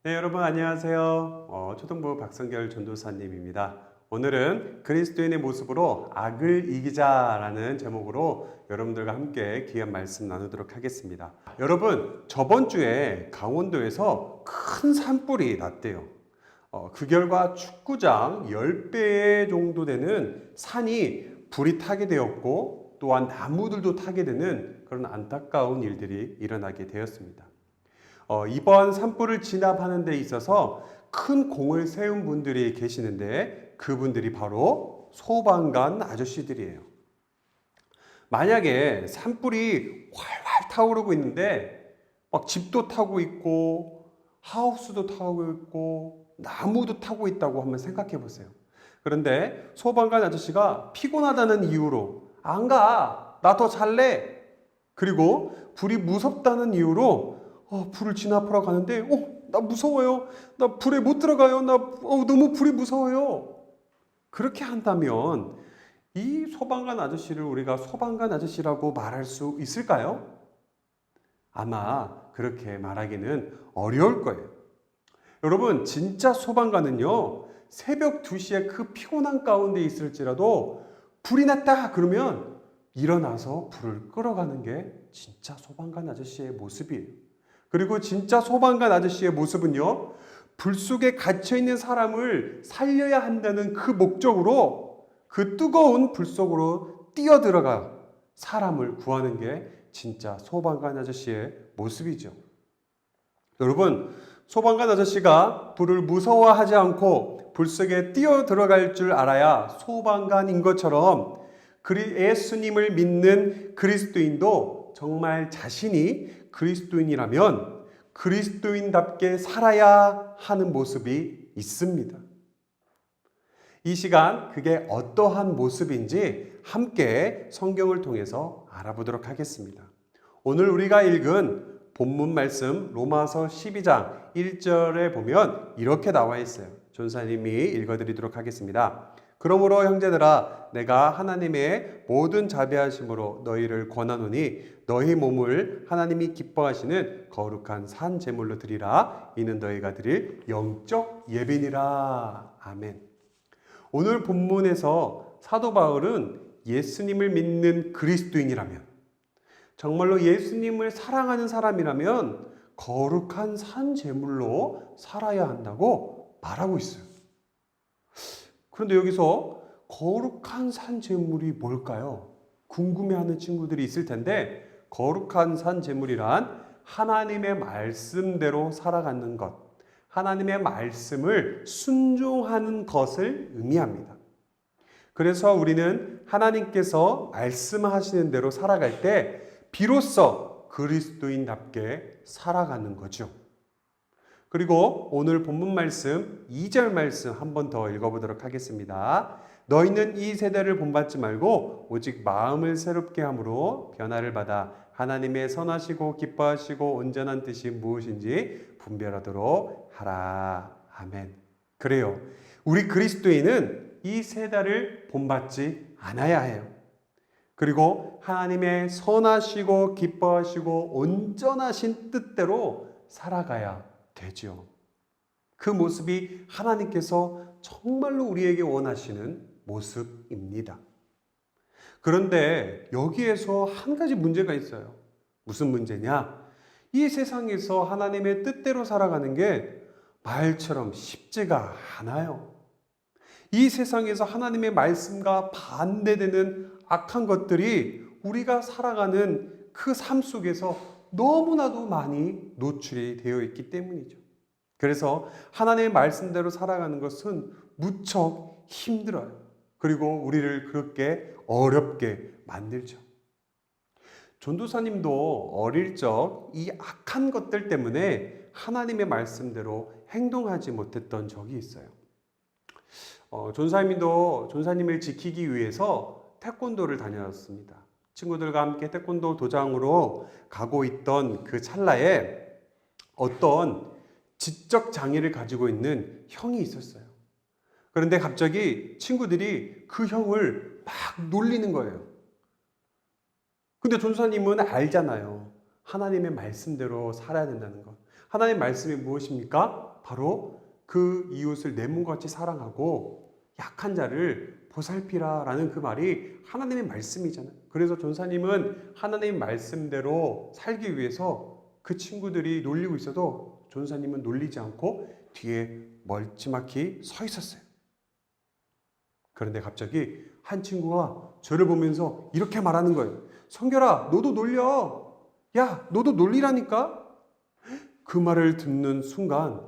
네, 여러분 안녕하세요. 초등부 박성결 전도사님입니다. 오늘은 그리스도인의 모습으로 악을 이기자라는 제목으로 여러분들과 함께 귀한 말씀 나누도록 하겠습니다. 여러분, 저번 주에 강원도에서 큰 산불이 났대요. 그 결과 축구장 10배 정도 되는 산이 불이 타게 되었고, 또한 나무들도 타게 되는 그런 안타까운 일들이 일어나게 되었습니다. 이번 산불을 진압하는 데 있어서 큰 공을 세운 분들이 계시는데, 그분들이 바로 소방관 아저씨들이에요. 만약에 산불이 활활 타오르고 있는데 막 집도 타고 있고 하우스도 타고 있고 나무도 타고 있다고 한번 생각해 보세요. 그런데 소방관 아저씨가 피곤하다는 이유로 안 가, 나 더 잘래, 그리고 불이 무섭다는 이유로 불을 진압하러 가는데 나 무서워요, 나 불에 못 들어가요, 나 너무 불이 무서워요. 그렇게 한다면 이 소방관 아저씨를 우리가 소방관 아저씨라고 말할 수 있을까요? 아마 그렇게 말하기는 어려울 거예요. 여러분, 진짜 소방관은요, 새벽 2시에 그 피곤한 가운데 있을지라도 불이 났다 그러면 일어나서 불을 끌어가는 게 진짜 소방관 아저씨의 모습이에요. 그리고 진짜 소방관 아저씨의 모습은요, 불 속에 갇혀있는 사람을 살려야 한다는 그 목적으로 그 뜨거운 불 속으로 뛰어들어가 사람을 구하는 게 진짜 소방관 아저씨의 모습이죠. 여러분, 소방관 아저씨가 불을 무서워하지 않고 불 속에 뛰어들어갈 줄 알아야 소방관인 것처럼 예수님을 믿는 그리스도인도 정말 자신이 그리스도인이라면 그리스도인답게 살아야 하는 모습이 있습니다. 이 시간 그게 어떠한 모습인지 함께 성경을 통해서 알아보도록 하겠습니다. 오늘 우리가 읽은 본문 말씀 로마서 12장 1절에 보면 이렇게 나와 있어요. 전사님이 읽어드리도록 하겠습니다. 그러므로 형제들아, 내가 하나님의 모든 자비하심으로 너희를 권하노니 너희 몸을 하나님이 기뻐하시는 거룩한 산 제물로 드리라. 이는 너희가 드릴 영적 예배니라. 아멘. 오늘 본문에서 사도 바울은 예수님을 믿는 그리스도인이라면, 정말로 예수님을 사랑하는 사람이라면 거룩한 산 제물로 살아야 한다고 말하고 있어요. 그런데 여기서 거룩한 산 제물이 뭘까요? 궁금해하는 친구들이 있을 텐데, 거룩한 산 제물이란 하나님의 말씀대로 살아가는 것, 하나님의 말씀을 순종하는 것을 의미합니다. 그래서 우리는 하나님께서 말씀하시는 대로 살아갈 때 비로소 그리스도인답게 살아가는 거죠. 그리고 오늘 본문 말씀 2절 말씀 한 번 더 읽어보도록 하겠습니다. 너희는 이 세대를 본받지 말고 오직 마음을 새롭게 함으로 변화를 받아 하나님의 선하시고 기뻐하시고 온전한 뜻이 무엇인지 분별하도록 하라. 아멘. 그래요. 우리 그리스도인은 이 세대를 본받지 않아야 해요. 그리고 하나님의 선하시고 기뻐하시고 온전하신 뜻대로 살아가야 되죠. 그 모습이 하나님께서 정말로 우리에게 원하시는 모습입니다. 그런데 여기에서 한 가지 문제가 있어요. 무슨 문제냐? 이 세상에서 하나님의 뜻대로 살아가는 게 말처럼 쉽지가 않아요. 이 세상에서 하나님의 말씀과 반대되는 악한 것들이 우리가 살아가는 그 삶 속에서 너무나도 많이 노출이 되어 있기 때문이죠. 그래서 하나님의 말씀대로 살아가는 것은 무척 힘들어요. 그리고 우리를 그렇게 어렵게 만들죠. 전도사님도 어릴 적 이 악한 것들 때문에 하나님의 말씀대로 행동하지 못했던 적이 있어요. 전사님을 지키기 위해서 태권도를 다녔습니다. 친구들과 함께 태권도 도장으로 가고 있던 그 찰나에 어떤 지적 장애를 가지고 있는 형이 있었어요. 그런데 갑자기 친구들이 그 형을 막 놀리는 거예요. 근데 전사님은 알잖아요. 하나님의 말씀대로 살아야 된다는 것. 하나님의 말씀이 무엇입니까? 바로 그 이웃을 내 몸과 같이 사랑하고 약한 자를 보살피라라는 그 말이 하나님의 말씀이잖아요. 그래서 전사님은 하나님의 말씀대로 살기 위해서 그 친구들이 놀리고 있어도 전사님은 놀리지 않고 뒤에 멀찌마히 서 있었어요. 그런데 갑자기 한 친구가 저를 보면서 이렇게 말하는 거예요. 성결아, 너도 놀려. 야, 너도 놀리라니까. 그 말을 듣는 순간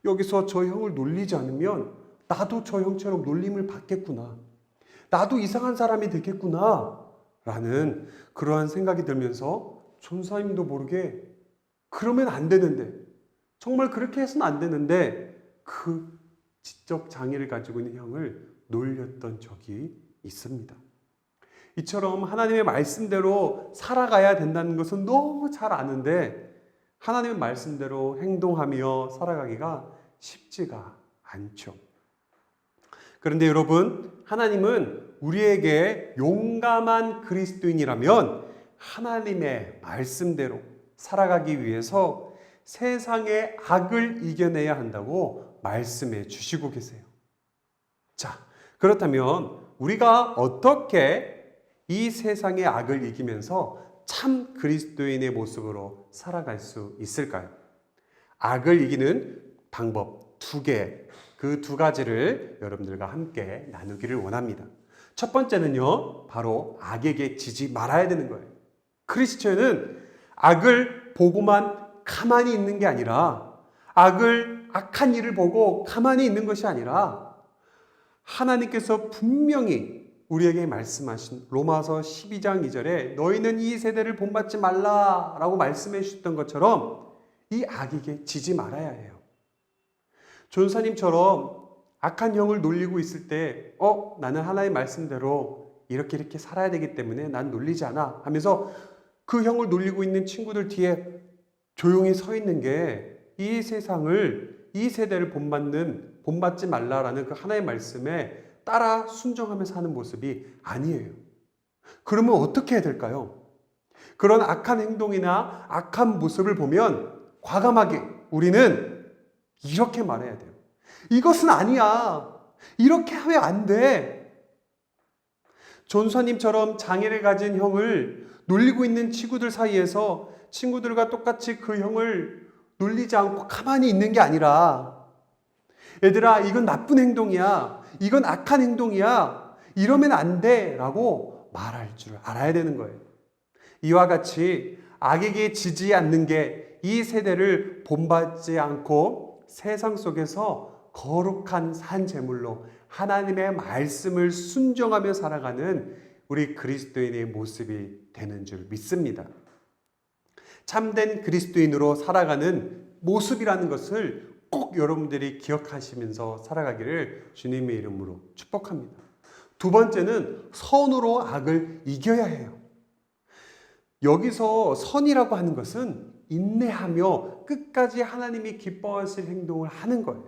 여기서 저 형을 놀리지 않으면 나도 저 형처럼 놀림을 받겠구나. 나도 이상한 사람이 되겠구나. 라는 그러한 생각이 들면서 전사님도 모르게 그러면 안 되는데, 정말 그렇게 해서는 안 되는데 그 지적 장애를 가지고 있는 형을 놀렸던 적이 있습니다. 이처럼 하나님의 말씀대로 살아가야 된다는 것은 너무 잘 아는데 하나님의 말씀대로 행동하며 살아가기가 쉽지가 않죠. 그런데 여러분, 하나님은 우리에게 용감한 그리스도인이라면 하나님의 말씀대로 살아가기 위해서 세상의 악을 이겨내야 한다고 말씀해 주시고 계세요. 자, 그렇다면 우리가 어떻게 이 세상의 악을 이기면서 참 그리스도인의 모습으로 살아갈 수 있을까요? 악을 이기는 방법 2개, 그 2가지를 여러분들과 함께 나누기를 원합니다. 첫 번째는요, 바로 악에게 지지 말아야 되는 거예요. 크리스천은 악을 보고만 가만히 있는 게 아니라, 악한 일을 보고 가만히 있는 것이 아니라 하나님께서 분명히 우리에게 말씀하신 로마서 12장 2절에 너희는 이 세대를 본받지 말라라고 말씀해 주셨던 것처럼 이 악에게 지지 말아야 해요. 전사님처럼 악한 형을 놀리고 있을 때 나는 하나님의 말씀대로 이렇게 살아야 되기 때문에 난 놀리지 않아 하면서 그 형을 놀리고 있는 친구들 뒤에 조용히 서 있는 게 이 세상을, 이 세대를 본받지 말라라는 그 하나님의 말씀에 따라 순종하며 사는 모습이 아니에요. 그러면 어떻게 해야 될까요? 그런 악한 행동이나 악한 모습을 보면 과감하게 우리는 이렇게 말해야 돼요. 이것은 아니야. 이렇게 하면 안 돼. 전사님처럼 장애를 가진 형을 놀리고 있는 친구들 사이에서 친구들과 똑같이 그 형을 놀리지 않고 가만히 있는 게 아니라, 얘들아, 이건 나쁜 행동이야. 이건 악한 행동이야. 이러면 안 돼. 라고 말할 줄 알아야 되는 거예요. 이와 같이 악에게 지지 않는 게 이 세대를 본받지 않고 세상 속에서 거룩한 산 제물로 하나님의 말씀을 순종하며 살아가는 우리 그리스도인의 모습이 되는 줄 믿습니다. 참된 그리스도인으로 살아가는 모습이라는 것을 꼭 여러분들이 기억하시면서 살아가기를 주님의 이름으로 축복합니다. 2번째는 선으로 악을 이겨야 해요. 여기서 선이라고 하는 것은 인내하며 끝까지 하나님이 기뻐하실 행동을 하는 거예요.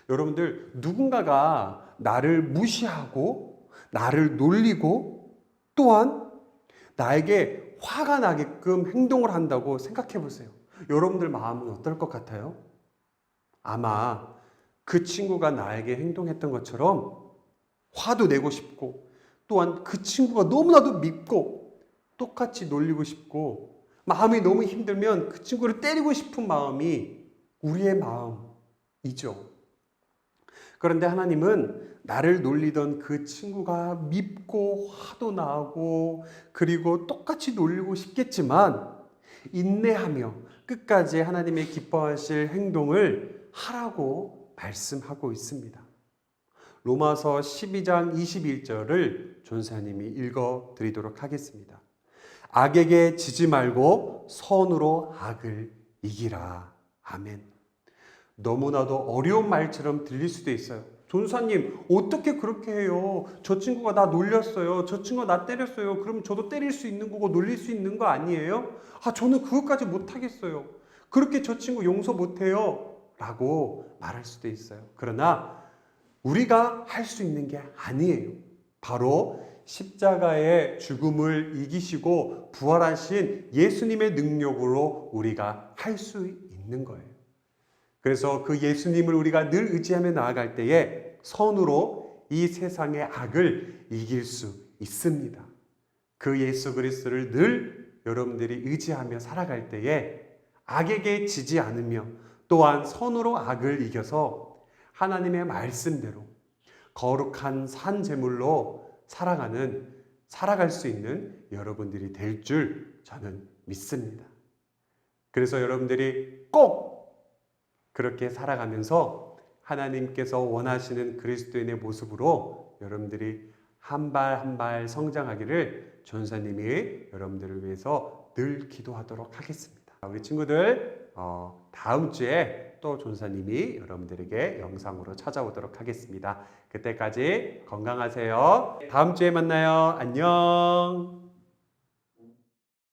여러분들, 누군가가 나를 무시하고 나를 놀리고 또한 나에게 화가 나게끔 행동을 한다고 생각해 보세요. 여러분들 마음은 어떨 것 같아요? 아마 그 친구가 나에게 행동했던 것처럼 화도 내고 싶고 또한 그 친구가 너무나도 밉고 똑같이 놀리고 싶고 마음이 너무 힘들면 그 친구를 때리고 싶은 마음이 우리의 마음이죠. 그런데 하나님은 나를 놀리던 그 친구가 밉고 화도 나고 그리고 똑같이 놀리고 싶겠지만 인내하며 끝까지 하나님의 기뻐하실 행동을 하라고 말씀하고 있습니다. 로마서 12장 21절을 전사님이 읽어드리도록 하겠습니다. 악에게 지지 말고 선으로 악을 이기라. 아멘. 너무나도 어려운 말처럼 들릴 수도 있어요. 전사님, 어떻게 그렇게 해요? 저 친구가 나 놀렸어요. 저 친구가 나 때렸어요. 그럼 저도 때릴 수 있는 거고 놀릴 수 있는 거 아니에요? 저는 그것까지 못하겠어요. 그렇게 저 친구 용서 못해요. 라고 말할 수도 있어요. 그러나 우리가 할 수 있는 게 아니에요. 바로 십자가의 죽음을 이기시고 부활하신 예수님의 능력으로 우리가 할 수 있는 거예요. 그래서 그 예수님을 우리가 늘 의지하며 나아갈 때에 선으로 이 세상의 악을 이길 수 있습니다. 그 예수 그리스도를 늘 여러분들이 의지하며 살아갈 때에 악에게 지지 않으며 또한 선으로 악을 이겨서 하나님의 말씀대로 거룩한 산 제물로 살아갈 수 있는 여러분들이 될 줄 저는 믿습니다. 그래서 여러분들이 꼭 그렇게 살아가면서 하나님께서 원하시는 그리스도인의 모습으로 여러분들이 한 발 한 발 성장하기를 전사님이 여러분들을 위해서 늘 기도하도록 하겠습니다. 우리 친구들 다음 주에 또 전사님이 여러분들에게 영상으로 찾아오도록 하겠습니다. 그때까지 건강하세요. 다음 주에 만나요. 안녕.